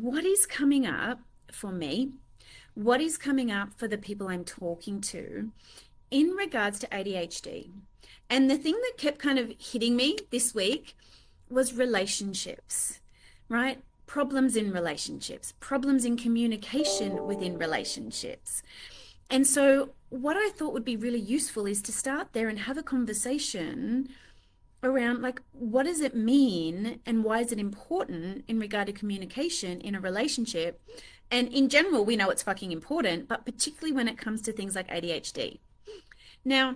what is coming up for me? What is coming up for the people I'm talking to in regards to ADHD? And the thing that kept kind of hitting me this week was relationships, right? Problems in relationships, problems in communication within relationships. And so what I thought would be really useful is to start there and have a conversation around, like, what does it mean and why is it important in regard to communication in a relationship? And in general, we know it's fucking important, but particularly when it comes to things like ADHD. Now,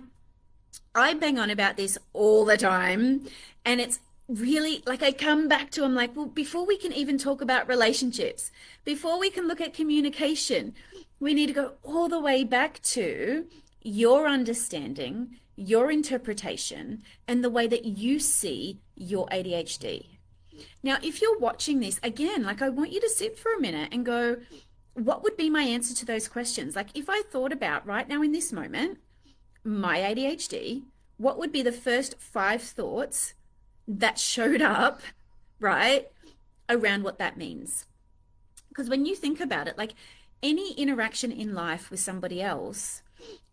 I bang on about this all the time, and it's really like I come back to, I'm like, well, before we can even talk about relationships, before we can look at communication, we need to go all the way back to your understanding, your interpretation, and the way that you see your ADHD. Now, if you're watching this, again, like I want you to sit for a minute and go, what would be my answer to those questions? Like if I thought about right now in this moment, my ADHD, what would be the first 5 thoughts that showed up, right, around what that means? Because when you think about it, like any interaction in life with somebody else,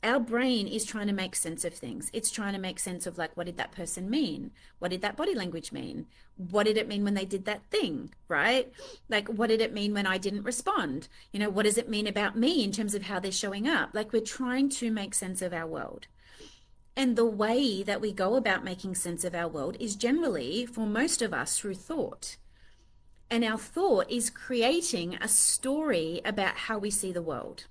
our brain is trying to make sense of things. It's trying to make sense of, like, what did that person mean? What did that body language mean? What did it mean when they did that thing, right? Like, what did it mean when I didn't respond? You know, what does it mean about me in terms of how they're showing up? Like, we're trying to make sense of our world. And the way that we go about making sense of our world is generally, for most of us, through thought. And our thought is creating a story about how we see the world.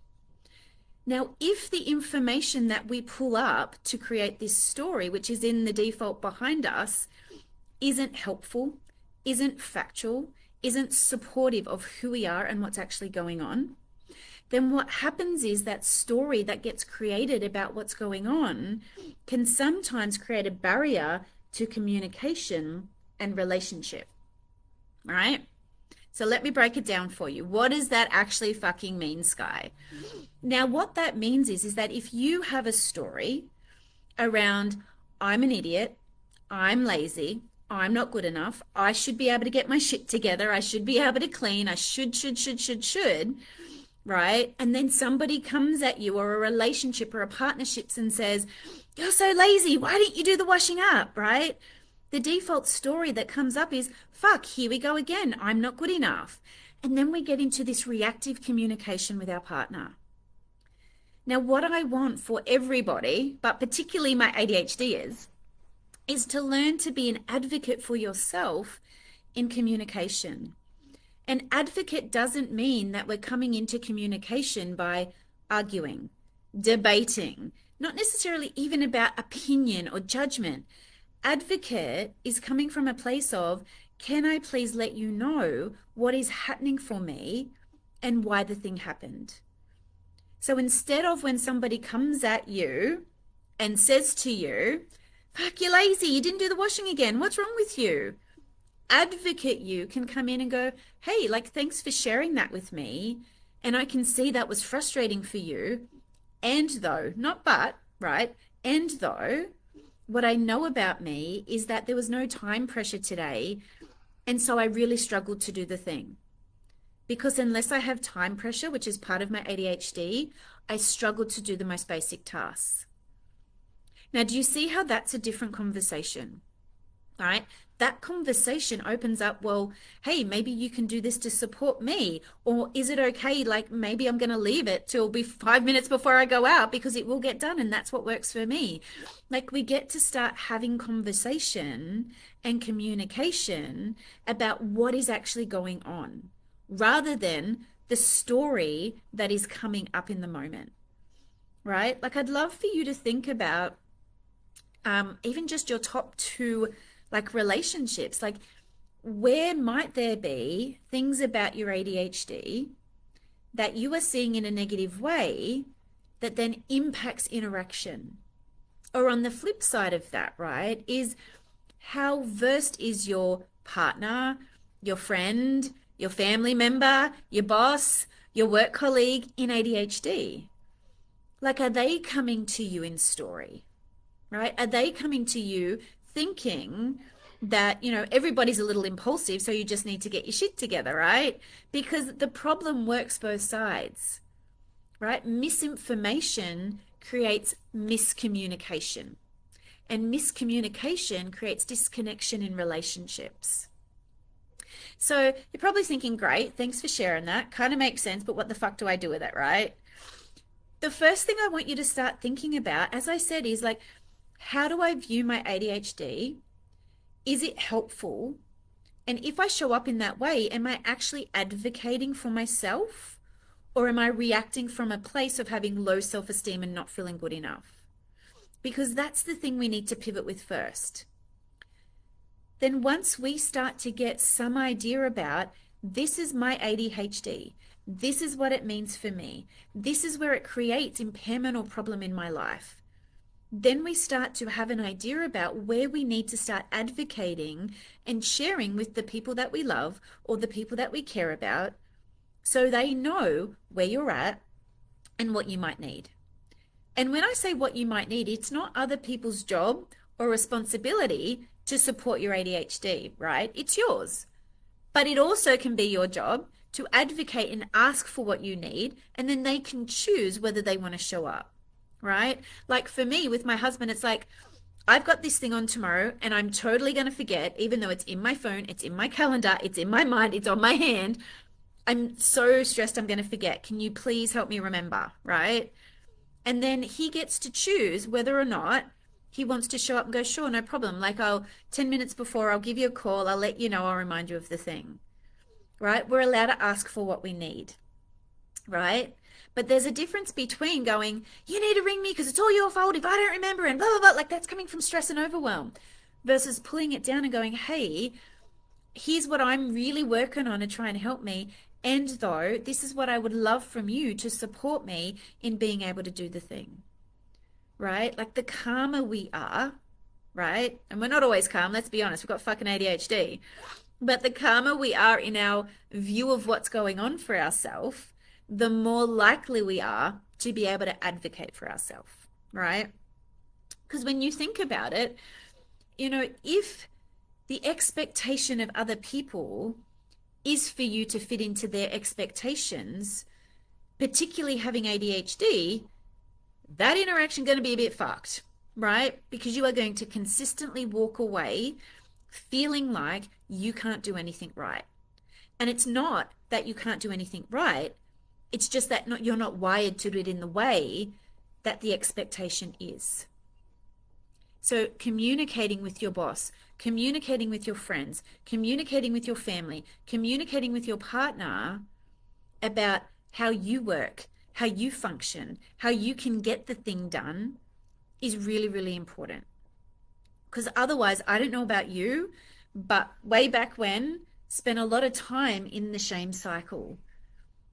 Now, if the information that we pull up to create this story, which is in the default behind us, isn't helpful, isn't factual, isn't supportive of who we are and what's actually going on, then what happens is that story that gets created about what's going on can sometimes create a barrier to communication and relationship, right? So let me break it down for you. What does that actually fucking mean, Sky? Now, what that means is that if you have a story around, I'm an idiot, I'm lazy, I'm not good enough, I should be able to get my shit together, I should be able to clean, I should, right? And then somebody comes at you, or a relationship or a partnership, and says, you're so lazy, why didn't you do the washing up, right? The default story that comes up is, fuck, here we go again, I'm not good enough. And then we get into this reactive communication with our partner. Now, what I want for everybody, but particularly my ADHDers, is to learn to be an advocate for yourself in communication. An advocate doesn't mean that we're coming into communication by arguing, debating, not necessarily even about opinion or judgment. Advocate is coming from a place of, can I please let you know what is happening for me and why the thing happened? So instead of when somebody comes at you and says to you, fuck, you're lazy, you didn't do the washing again, what's wrong with you? Advocate you can come in and go, hey, like, thanks for sharing that with me. And I can see that was frustrating for you. And though, not but, right? And though, what I know about me is that there was no time pressure today. And so I really struggled to do the thing. Because unless I have time pressure, which is part of my ADHD, I struggle to do the most basic tasks. Now, do you see how that's a different conversation? All right. That conversation opens up, well, hey, maybe you can do this to support me. Or is it okay? Like, maybe I'm going to leave it till be 5 minutes before I go out because it will get done. And that's what works for me. Like, we get to start having conversation and communication about what is actually going on, rather than the story that is coming up in the moment, right? Like, I'd love for you to think about even just your top 2, like, relationships. Like, where might there be things about your ADHD that you are seeing in a negative way that then impacts interaction? Or on the flip side of that, right, is how versed is your partner, your friend, your family member, your boss, your work colleague in ADHD? Like, are they coming to you in story, right? Are they coming to you thinking that, everybody's a little impulsive, so you just need to get your shit together, right? Because the problem works both sides, right? Misinformation creates miscommunication, and miscommunication creates disconnection in relationships. So you're probably thinking, great, thanks for sharing that. Kind of makes sense, but what the fuck do I do with it, right? The first thing I want you to start thinking about, as I said, is like, how do I view my ADHD? Is it helpful? And if I show up in that way, am I actually advocating for myself? Or am I reacting from a place of having low self-esteem and not feeling good enough? Because that's the thing we need to pivot with first. Then once we start to get some idea about, this is my ADHD, this is what it means for me, this is where it creates impairment or problem in my life, then we start to have an idea about where we need to start advocating and sharing with the people that we love or the people that we care about, so they know where you're at and what you might need. And when I say what you might need, it's not other people's job or responsibility to support your ADHD, right? It's yours. But it also can be your job to advocate and ask for what you need, and then they can choose whether they want to show up, right? Like for me with my husband, it's like, I've got this thing on tomorrow and I'm totally going to forget, even though it's in my phone, it's in my calendar, it's in my mind, it's on my hand. I'm so stressed I'm going to forget. Can you please help me remember, right? And then he gets to choose whether or not he wants to show up and go, sure, no problem. Like 10 minutes before, I'll give you a call. I'll let you know. I'll remind you of the thing, right? We're allowed to ask for what we need, right? But there's a difference between going, you need to ring me because it's all your fault if I don't remember, and blah, blah, blah. Like that's coming from stress and overwhelm, versus pulling it down and going, hey, here's what I'm really working on to try and help me. And though, this is what I would love from you to support me in being able to do the thing, right? Like the calmer we are, right? And we're not always calm, let's be honest, we've got fucking ADHD. But the calmer we are in our view of what's going on for ourselves, the more likely we are to be able to advocate for ourselves, right? Because when you think about it, if the expectation of other people is for you to fit into their expectations, particularly having ADHD, that interaction going to be a bit fucked, right? Because you are going to consistently walk away feeling like you can't do anything right. And it's not that you can't do anything right. It's just that you're not wired to do it in the way that the expectation is. So communicating with your boss, communicating with your friends, communicating with your family, communicating with your partner about how you work, how you function, how you can get the thing done is really, really important. Because otherwise, I don't know about you, but way back when, spent a lot of time in the shame cycle,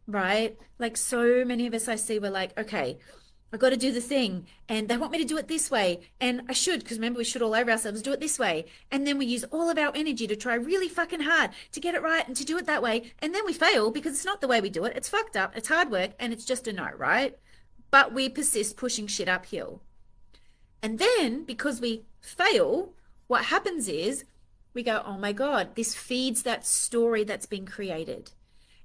right? Like so many of us I see were like, okay, I got to do the thing and they want me to do it this way. And I should, because remember we should all over ourselves, do it this way. And then we use all of our energy to try really fucking hard to get it right and to do it that way. And then we fail because it's not the way we do it. It's fucked up. It's hard work and it's just a no, right? But we persist pushing shit uphill. And then because we fail, what happens is we go, oh my God, this feeds that story that's been created.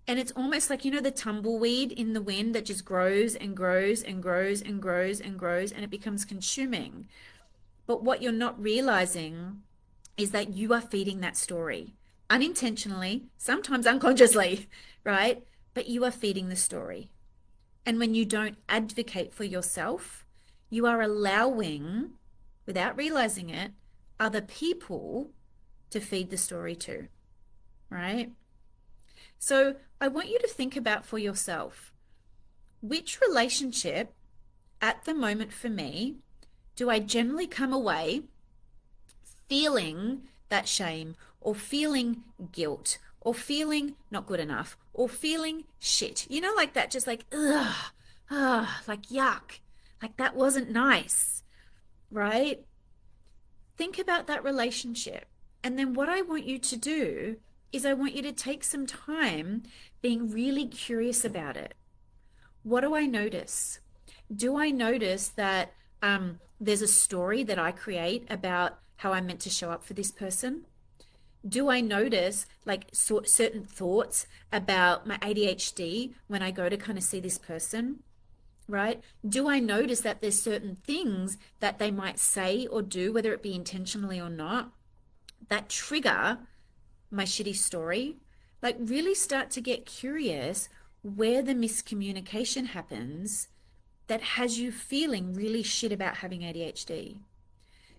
And it's almost like, the tumbleweed in the wind that just grows and grows and grows and grows and grows and it becomes consuming. But what you're not realizing is that you are feeding that story unintentionally, sometimes unconsciously, right? But you are feeding the story. And when you don't advocate for yourself, you are allowing, without realizing it, other people to feed the story too, right? So I want you to think about for yourself, which relationship at the moment for me do I generally come away feeling that shame or feeling guilt or feeling not good enough or feeling shit, like that, just like, ugh, like yuck, like that wasn't nice, right? Think about that relationship. And then what I want you to do is I want you to take some time being really curious about it. What do I notice? Do I notice that there's a story that I create about how I'm meant to show up for this person? Do I notice like certain thoughts about my ADHD when I go to kind of see this person? Right? Do I notice that there's certain things that they might say or do, whether it be intentionally or not, that trigger my shitty story? Like, really start to get curious where the miscommunication happens that has you feeling really shit about having ADHD.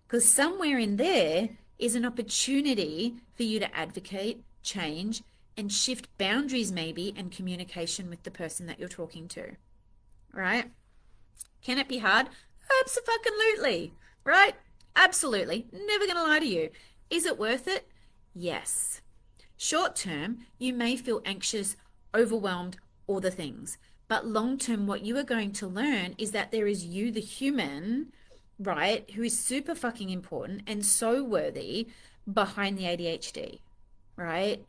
Because somewhere in there is an opportunity for you to advocate, change, and shift boundaries maybe and communication with the person that you're talking to. Right? Can it be hard? Absolutely. Right? Absolutely. Never going to lie to you. Is it worth it? Yes. Short term, you may feel anxious, overwhelmed, all the things. But long term, what you are going to learn is that there is you, the human, right, who is super fucking important and so worthy behind the ADHD, right?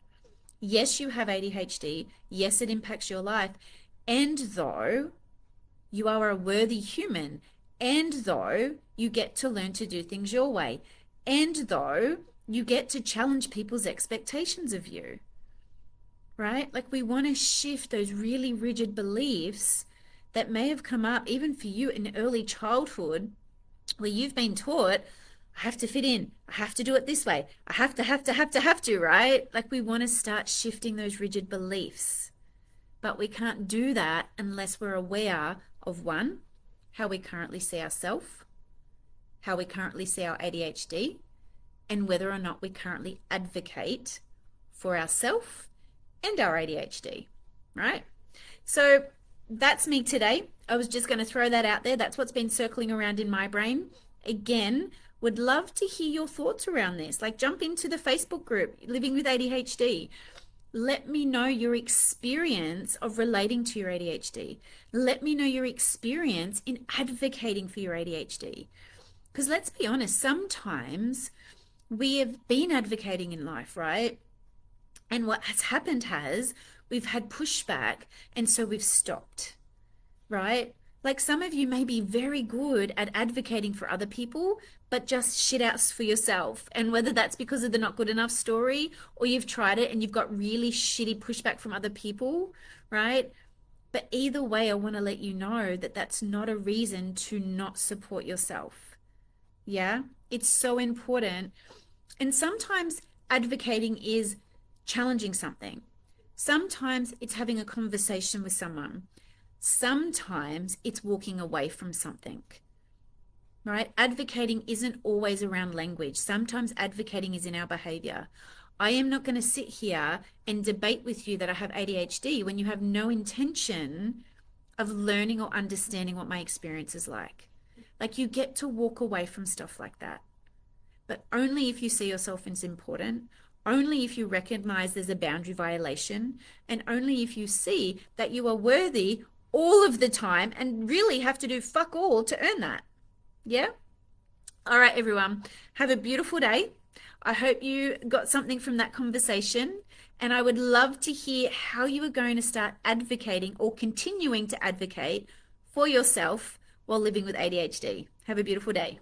Yes, you have ADHD. Yes, it impacts your life. And though you are a worthy human, and though you get to learn to do things your way, and though you get to challenge people's expectations of you, right? Like, we want to shift those really rigid beliefs that may have come up even for you in early childhood, where you've been taught, I have to fit in, I have to do it this way, I have to, right? Like, we want to start shifting those rigid beliefs. But we can't do that unless we're aware of, one, how we currently see ourselves, how we currently see our ADHD, and whether or not we currently advocate for ourselves and our ADHD, right? So that's me today. I was just going to throw that out there. That's what's been circling around in my brain. Again, would love to hear your thoughts around this. Like, jump into the Facebook group, Living with ADHD. Let me know your experience of relating to your ADHD. Let me know your experience in advocating for your ADHD. Because let's be honest, sometimes we have been advocating in life, right? And what has happened we've had pushback, and so we've stopped, right? Like, some of you may be very good at advocating for other people, but just shit out for yourself. And whether that's because of the not good enough story, or you've tried it and you've got really shitty pushback from other people, right? But either way, I want to let you know that that's not a reason to not support yourself. Yeah? It's so important. And sometimes advocating is challenging something. Sometimes it's having a conversation with someone. Sometimes it's walking away from something, right? Advocating isn't always around language. Sometimes advocating is in our behavior. I am not going to sit here and debate with you that I have ADHD when you have no intention of learning or understanding what my experience is like. Like, you get to walk away from stuff like that, but only if you see yourself as important, only if you recognize there's a boundary violation, and only if you see that you are worthy all of the time and really have to do fuck all to earn that. Yeah? All right, everyone. Have a beautiful day. I hope you got something from that conversation, and I would love to hear how you are going to start advocating or continuing to advocate for yourself while living with ADHD. Have a beautiful day.